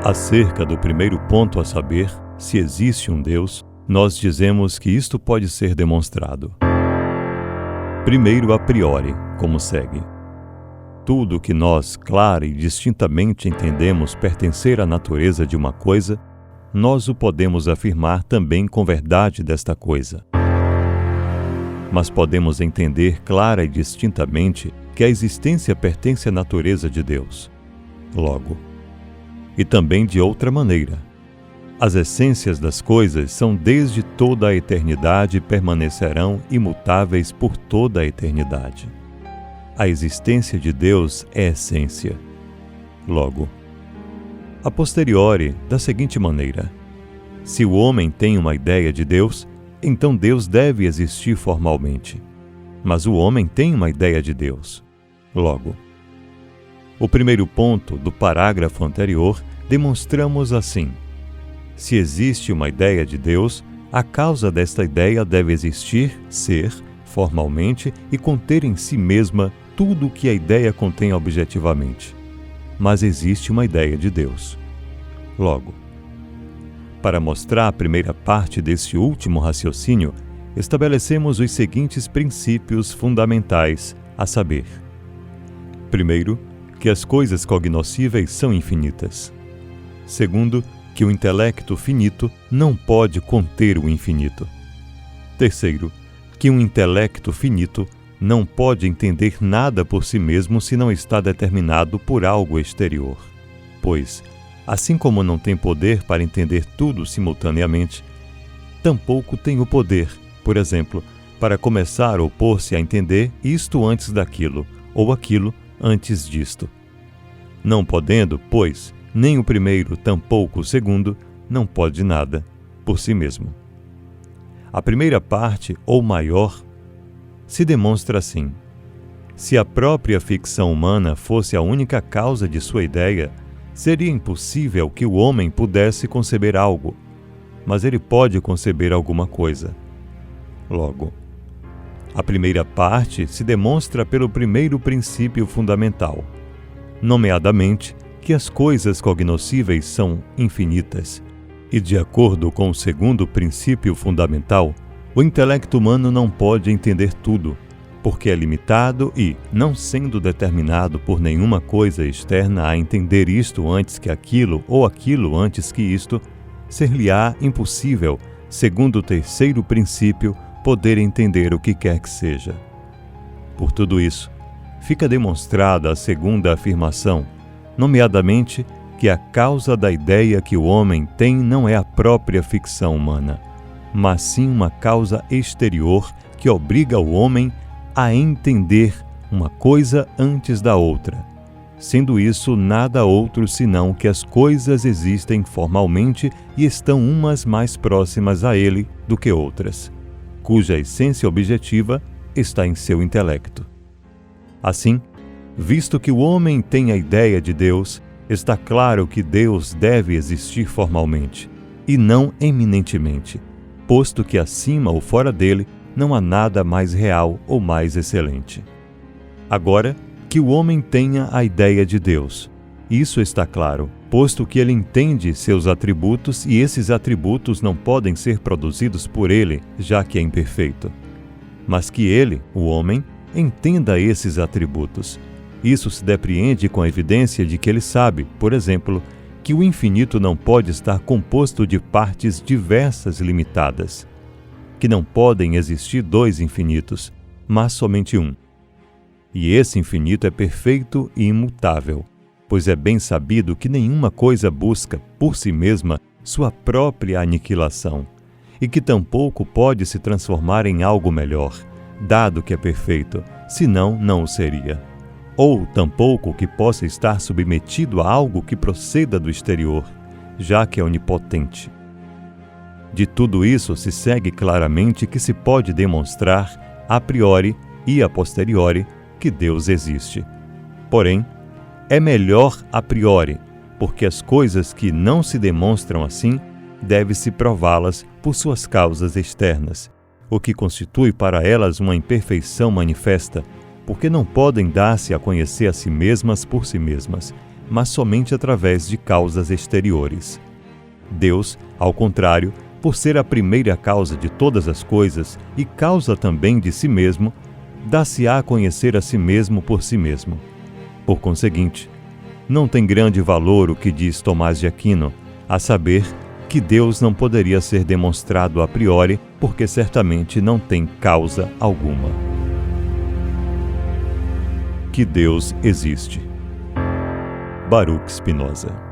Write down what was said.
Acerca do primeiro ponto a saber, se existe um Deus, nós dizemos que isto pode ser demonstrado. Primeiro, a priori, como segue. Tudo que nós, clara e distintamente entendemos pertencer à natureza de uma coisa, nós o podemos afirmar também com verdade desta coisa. Mas podemos entender clara e distintamente que a existência pertence à natureza de Deus. Logo, e também de outra maneira. As essências das coisas são desde toda a eternidade e permanecerão imutáveis por toda a eternidade. A existência de Deus é essência. Logo, a posteriori, da seguinte maneira: se o homem tem uma ideia de Deus, então Deus deve existir formalmente. Mas o homem tem uma ideia de Deus. Logo, o primeiro ponto do parágrafo anterior demonstramos assim: se existe uma ideia de Deus, a causa desta ideia deve existir, ser, formalmente e conter em si mesma tudo o que a ideia contém objetivamente. Mas existe uma ideia de Deus. Logo, para mostrar a primeira parte deste último raciocínio, estabelecemos os seguintes princípios fundamentais, a saber: primeiro, que as coisas cognoscíveis são infinitas. Segundo, que o intelecto finito não pode conter o infinito. Terceiro, que um intelecto finito não pode entender nada por si mesmo se não está determinado por algo exterior. Pois, assim como não tem poder para entender tudo simultaneamente, tampouco tem o poder, por exemplo, para começar ou pôr-se a entender isto antes daquilo, ou aquilo antes disto. Não podendo, pois, nem o primeiro, tampouco o segundo, não pode nada por si mesmo. A primeira parte, ou maior, se demonstra assim: se a própria ficção humana fosse a única causa de sua ideia, seria impossível que o homem pudesse conceber algo, mas ele pode conceber alguma coisa. Logo, a primeira parte se demonstra pelo primeiro princípio fundamental, nomeadamente que as coisas cognoscíveis são infinitas, e de acordo com o segundo princípio fundamental, o intelecto humano não pode entender tudo, porque é limitado e, não sendo determinado por nenhuma coisa externa a entender isto antes que aquilo ou aquilo antes que isto, ser-lhe-á impossível, segundo o terceiro princípio, poder entender o que quer que seja. Por tudo isso, fica demonstrada a segunda afirmação, nomeadamente que a causa da ideia que o homem tem não é a própria ficção humana, mas sim uma causa exterior que obriga o homem a entender uma coisa antes da outra, sendo isso nada outro senão que as coisas existem formalmente e estão umas mais próximas a ele do que outras, cuja essência objetiva está em seu intelecto. Assim, visto que o homem tem a ideia de Deus, está claro que Deus deve existir formalmente, e não eminentemente, posto que acima ou fora dele não há nada mais real ou mais excelente. Agora, que o homem tenha a ideia de Deus, isso está claro, posto que ele entende seus atributos e esses atributos não podem ser produzidos por ele, já que é imperfeito. Mas que ele, o homem, entenda esses atributos. Isso se depreende com a evidência de que ele sabe, por exemplo, que o infinito não pode estar composto de partes diversas e limitadas, que não podem existir dois infinitos, mas somente um. E esse infinito é perfeito e imutável, pois é bem sabido que nenhuma coisa busca, por si mesma, sua própria aniquilação, e que tampouco pode se transformar em algo melhor, dado que é perfeito, senão não o seria. Ou tampouco que possa estar submetido a algo que proceda do exterior, já que é onipotente. De tudo isso se segue claramente que se pode demonstrar a priori e a posteriori que Deus existe. Porém, é melhor a priori, porque as coisas que não se demonstram assim, deve-se prová-las por suas causas externas, o que constitui para elas uma imperfeição manifesta, porque não podem dar-se a conhecer a si mesmas por si mesmas, mas somente através de causas exteriores. Deus, ao contrário, por ser a primeira causa de todas as coisas e causa também de si mesmo, dá-se-á a conhecer a si mesmo por si mesmo. Por conseguinte, não tem grande valor o que diz Tomás de Aquino, a saber, que Deus não poderia ser demonstrado a priori, porque certamente não tem causa alguma. Que Deus existe. Baruch Spinoza.